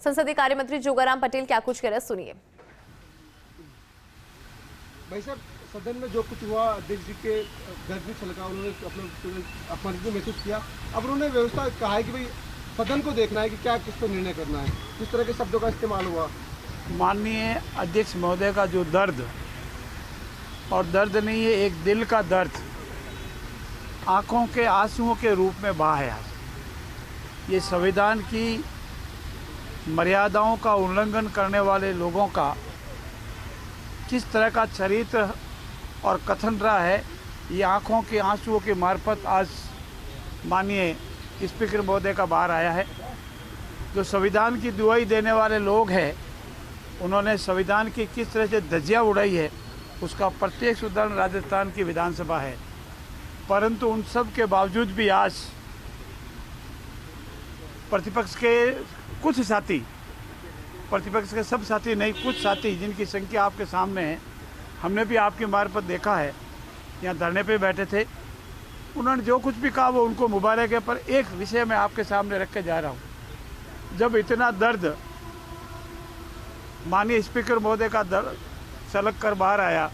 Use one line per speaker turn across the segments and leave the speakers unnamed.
संसदीय कार्य मंत्री जोगाराम पटेल क्या कुछ कह रहे, सुनिए।
भाई साहब, सदन में जो कुछ हुआ, अध्यक्ष जी के घर भी छलका, उन्होंने अपना अपमानित महसूस किया। अब उन्होंने व्यवस्था कहा है कि भाई सदन को देखना है कि क्या किस पर निर्णय करना है, किस तरह के शब्दों का इस्तेमाल हुआ।
माननीय अध्यक्ष महोदय का जो दर्द, और दर्द नहीं है, एक दिल का दर्द आंखों के आंसुओं के रूप में बहा है। ये संविधान की मर्यादाओं का उल्लंघन करने वाले लोगों का किस तरह का चरित्र और कथन रहा है, ये आंखों के आंसुओं के मार्फत आज माननीय स्पीकर महोदय का बाहर आया है। जो संविधान की दुहाई देने वाले लोग हैं, उन्होंने संविधान की किस तरह से धज्जियां उड़ाई है, उसका प्रत्यक्ष उदाहरण राजस्थान की विधानसभा है। परंतु उन सब के बावजूद भी आज प्रतिपक्ष के कुछ साथी, प्रतिपक्ष के सब साथी नहीं, कुछ साथी जिनकी संख्या आपके सामने है, हमने भी आपकी मार्फत देखा है, यहाँ धरने पे बैठे थे। उन्होंने जो कुछ भी कहा वो उनको मुबारक है, पर एक विषय मैं आपके सामने रख के जा रहा हूँ। जब इतना दर्द माननीय स्पीकर महोदय का दर्द छलक कर बाहर आया,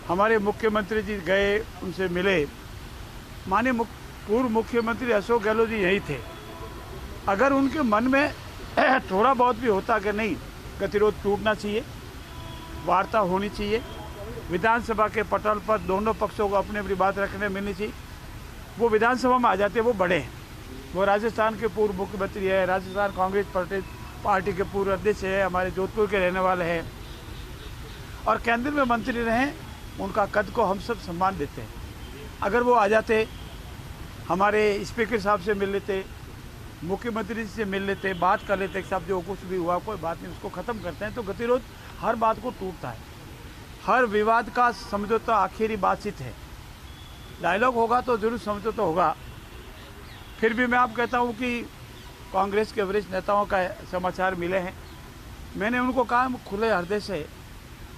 हमारे मुख्यमंत्री जी गए, उनसे मिले। माननीय पूर्व मुख्यमंत्री अशोक गहलोत जी यही थे। अगर उनके मन में थोड़ा बहुत भी होता कि नहीं, गतिरोध टूटना चाहिए, वार्ता होनी चाहिए, विधानसभा के पटल पर दोनों पक्षों को अपनी अपनी बात रखने मिलनी चाहिए, वो विधानसभा में आ जाते। वो बड़े हैं, वो राजस्थान के पूर्व मुख्यमंत्री है, राजस्थान कांग्रेस पार्टी के पूर्व अध्यक्ष है, हमारे जोधपुर के रहने वाले हैं और केंद्र में मंत्री रहे। उनका कद को हम सब सम्मान देते हैं। अगर वो आ जाते, हमारे स्पीकर साहब से मिल लेते, मुख्यमंत्री से मिल लेते, बात कर लेते, साहब जो कुछ भी हुआ कोई बात नहीं, उसको ख़त्म करते हैं, तो गतिरोध हर बात को टूटता है। हर विवाद का समझौता आखिरी बातचीत है। डायलॉग होगा तो जरूर समझौता होगा। फिर भी मैं आप कहता हूँ कि कांग्रेस के वरिष्ठ नेताओं का समाचार मिले हैं। मैंने उनको कहा हम खुले हृदय से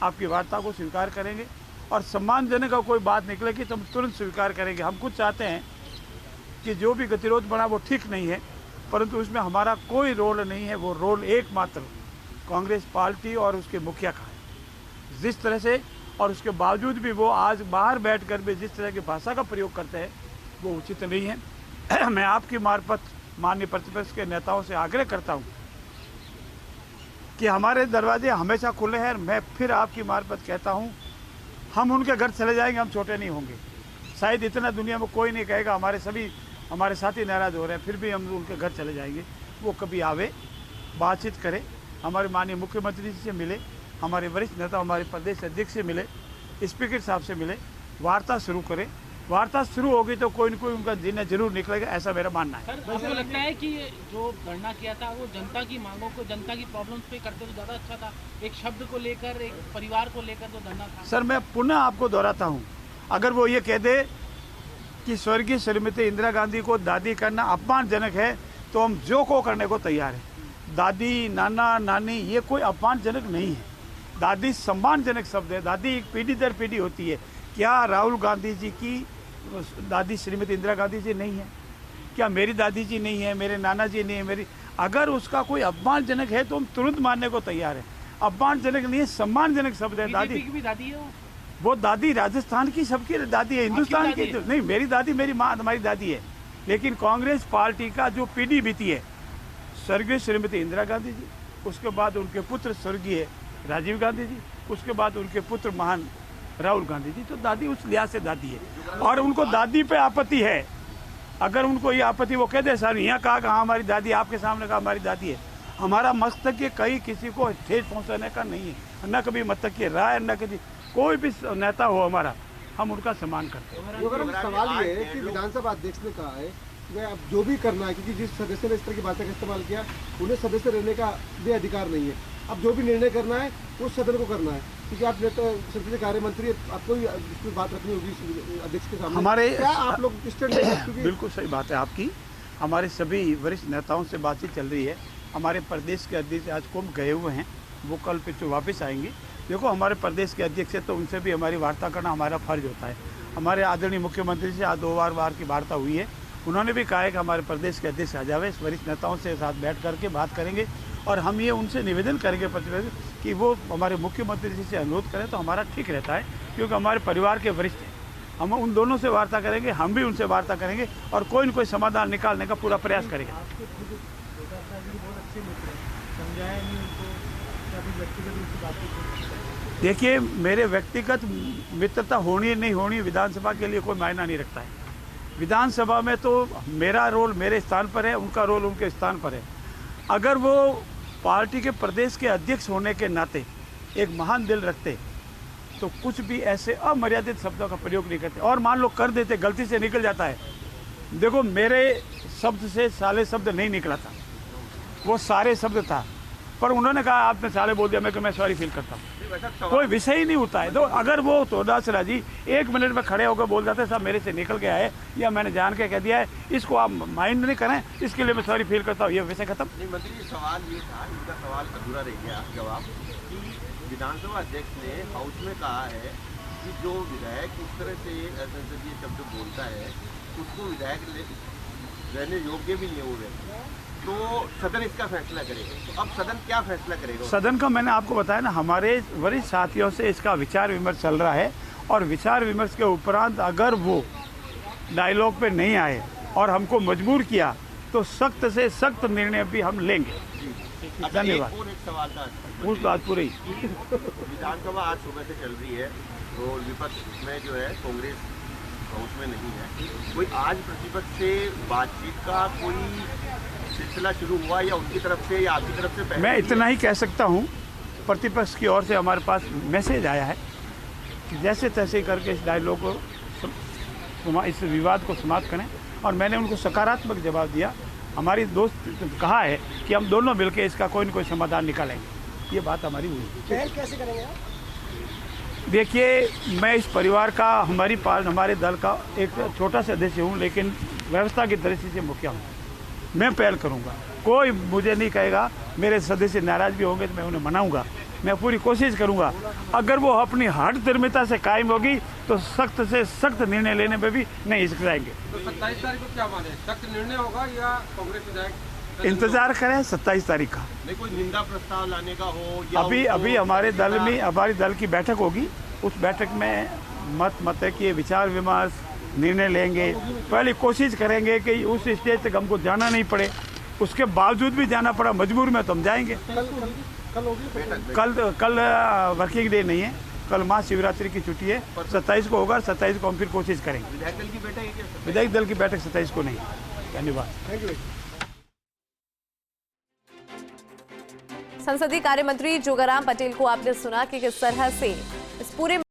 आपकी वार्ता को स्वीकार करेंगे और सम्मानजनक का कोई बात निकले कि तुम तुरंत स्वीकार करेंगे। हम कुछ चाहते हैं कि जो भी गतिरोध बढ़ा वो ठीक नहीं है, परंतु उसमें हमारा कोई रोल नहीं है। वो रोल एकमात्र कांग्रेस पार्टी और उसके मुखिया का है। जिस तरह से, और उसके बावजूद भी वो आज बाहर बैठकर भी जिस तरह की भाषा का प्रयोग करते हैं वो उचित नहीं है। मैं आपकी मार्फत माननीय प्रतिपक्ष के नेताओं से आग्रह करता हूँ कि हमारे दरवाजे हमेशा खुले हैं। मैं फिर आपकी मार्फत कहता हूँ, हम उनके घर चले जाएंगे, हम छोटे नहीं होंगे। शायद इतना दुनिया में कोई नहीं कहेगा हमारे साथी नाराज़ हो रहे हैं, फिर भी हम उनके घर चले जाएंगे। वो कभी आवे, बातचीत करें, हमारे माननीय मुख्यमंत्री जी से मिले, हमारे वरिष्ठ नेता हमारे प्रदेश अध्यक्ष से मिले, स्पीकर साहब से मिले, वार्ता शुरू करें। वार्ता शुरू होगी तो कोई न कोई उनका दिन जरूर निकलेगा, ऐसा मेरा मानना है।
सर, आपको लगता है कि जो धरना किया था वो जनता की मांगों को, जनता की प्रॉब्लम्स पे करते तो ज़्यादा अच्छा था? एक शब्द को लेकर, एक परिवार को लेकर जो धरना था।
सर, मैं पुनः आपको दोहराता हूँ, अगर वो ये कह दे कि स्वर्गीय श्रीमती इंदिरा गांधी को दादी करना अपमानजनक है, तो हम जो को करने को तैयार हैं। दादी, नाना, नानी ये कोई अपमानजनक नहीं है। दादी सम्मानजनक शब्द है। दादी एक पीढ़ी दर पीढ़ी होती है। क्या राहुल गांधी जी की दादी श्रीमती इंदिरा गांधी जी नहीं है? क्या मेरी दादी जी नहीं है? मेरे नाना जी नहीं है? मेरी, अगर उसका कोई अपमानजनक है तो हम तुरंत मानने को तैयार हैं। अपमानजनक नहीं है, सम्मानजनक शब्द है। दादी
की भी दादी है
वो दादी राजस्थान की सबकी दादी है, हिंदुस्तान की नहीं। मेरी दादी, मेरी माँ, हमारी दादी है। लेकिन कांग्रेस पार्टी का जो पीढ़ी बीती है, स्वर्गीय श्रीमती इंदिरा गांधी जी, उसके बाद उनके पुत्र स्वर्गीय राजीव गांधी जी, उसके बाद उनके पुत्र महान राहुल गांधी जी, तो दादी उस लिहाज से दादी है। और उनको दादी पे आपत्ति है। अगर उनको ये आपत्ति, वो कह दे सर यहाँ कहा हाँ हमारी दादी, आपके सामने कहा हमारी दादी है। हमारा मस्तक के कहीं किसी को ठेस पहुँचाने का नहीं है, न कभी मस्तक की राय, न कभी कोई भी नेता हो हमारा, हम उनका सम्मान करते हैं।
अगर सवाल ये है कि विधानसभा अध्यक्ष ने कहा है कि अब जो भी करना है, क्योंकि जिस सदस्य ने इस तरह की भाषा का इस्तेमाल किया उन्हें सदस्य रहने का भी अधिकार नहीं है। अब जो भी निर्णय करना है वो सदन को करना है, क्योंकि आप संसदीय कार्य मंत्री, आपको ही इसमें बात रखनी होगी अध्यक्ष के सामने।
हमारे
क्या आप लोग स्टैंड लेंगे?
बिल्कुल सही बात है आपकी। हमारे सभी वरिष्ठ नेताओं से बातचीत चल रही है। हमारे प्रदेश के अध्यक्ष आज कुंभ गए हुए हैं, वो कल फिर वापस आएंगे। देखो, हमारे प्रदेश के अध्यक्ष है तो उनसे भी हमारी वार्ता करना हमारा फर्ज होता है। हमारे आदरणीय मुख्यमंत्री से आज 2 बार की वार्ता हुई है। उन्होंने भी कहा है कि हमारे प्रदेश के अध्यक्ष आ जावे, वरिष्ठ नेताओं से साथ बैठ करके बात करेंगे और हम ये उनसे निवेदन करेंगे प्रतिनिधि कि वो हमारे मुख्यमंत्री जी से अनुरोध करें तो हमारा ठीक रहता है, क्योंकि हमारे परिवार के वरिष्ठ हैं। हम उन दोनों से वार्ता करेंगे, हम भी उनसे वार्ता करेंगे और कोई न कोई समाधान निकालने का पूरा प्रयास करेंगे। देखिए, मेरे व्यक्तिगत मित्रता होनी नहीं होनी विधानसभा के लिए कोई मायना नहीं रखता है। विधानसभा में तो मेरा रोल मेरे स्थान पर है, उनका रोल उनके स्थान पर है। अगर वो पार्टी के प्रदेश के अध्यक्ष होने के नाते एक महान दिल रखते तो कुछ भी ऐसे अमर्यादित शब्दों का प्रयोग नहीं करते, और मान लो कर देते, गलती से निकल जाता है। देखो, मेरे शब्द से साले शब्द नहीं निकला था, वो सारे शब्द था, पर उन्होंने कहा आपने साले बोल दिया, मैं सॉरी फील करता हूँ। कोई विषय ही नहीं होता है। तो अगर वो तोदासरा जी 1 मिनट में खड़े होकर बोल जाते साहब मेरे से निकल गया है या मैंने जान के कह दिया है, इसको आप माइंड नहीं करें, इसके लिए मैं सॉरी फील करता हूँ, ये विषय खत्म।
नहीं मंत्री जी, सवाल ये था, इनका सवाल अधूरा रह गया जवाब, कि विधानसभा अध्यक्ष ने हाउस में कहा है कि जो विधायक इस तरह से संसदीय शब्द बोलता है उसको विधायक रहने योग्य भी नहीं हो रहे, तो सदन इसका फैसला करेगा। तो अब सदन क्या फैसला करेगा?
सदन का मैंने आपको बताया ना, हमारे वरिष्ठ साथियों से इसका विचार विमर्श चल रहा है, और विचार विमर्श के उपरांत अगर वो डायलॉग पे नहीं आए और हमको मजबूर किया तो सख्त से सख्त निर्णय भी हम लेंगे। धन्यवाद।
और एक सवाल था,
पूछ बात पूरी।
विधानसभा आज सुबह से चल रही है, तो विपक्ष में जो है कांग्रेस हाउस में नहीं है, कोई आज प्रतिपक्ष से बातचीत का कोई सिलसिला शुरू हुआ या उनकी तरफ से या आपकी तरफ से?
मैं इतना ही कह सकता हूँ, प्रतिपक्ष की ओर से हमारे पास मैसेज आया है कि जैसे तैसे करके इस डायलॉग को, इस विवाद को समाप्त करें, और मैंने उनको सकारात्मक जवाब दिया। हमारी दोस्त कहा है कि हम दोनों मिलकर इसका कोई न कोई समाधान निकालेंगे, ये बात हमारी हुई।
पहल कैसे करेंगे आप?
देखिए, मैं इस परिवार का, हमारे दल का एक छोटा सा सदस्य हूँ, लेकिन व्यवस्था की दृष्टि से मुखिया हूँ। मैं पहल करूँगा, कोई मुझे नहीं कहेगा, मेरे सदस्य नाराज़ भी होंगे तो मैं उन्हें मनाऊँगा, मैं पूरी कोशिश करूँगा। अगर वो अपनी हठ धर्मिता से कायम होगी तो सख्त से सख्त निर्णय लेने में भी नहीं हिचकिचाएंगे।
तो 27 तारीख को क्या माने, सख्त निर्णय होगा या कांग्रेस विधायक?
इंतजार करें 27 तारीख का।
नहीं, कोई निंदा प्रस्ताव लाने का हो या
अभी हमारे दल की बैठक होगी, उस बैठक में मत है कि विचार विमर्श निर्णय लेंगे। पहले कोशिश करेंगे कि उस स्टेज तक हमको जाना नहीं पड़े, उसके बावजूद भी जाना पड़ा मजबूर में तो हम जाएंगे। कल वर्किंग डे नहीं है, कल महाशिवरात्रि की छुट्टी है, 27 को होगा, 27 को हम फिर कोशिश करेंगे।
विधायक दल की बैठक है क्या?
विधायक दल की बैठक 27 को नहीं। धन्यवाद।
संसदीय कार्य मंत्री जोगाराम पटेल को आपने सुना कि किस तरह से इस पूरे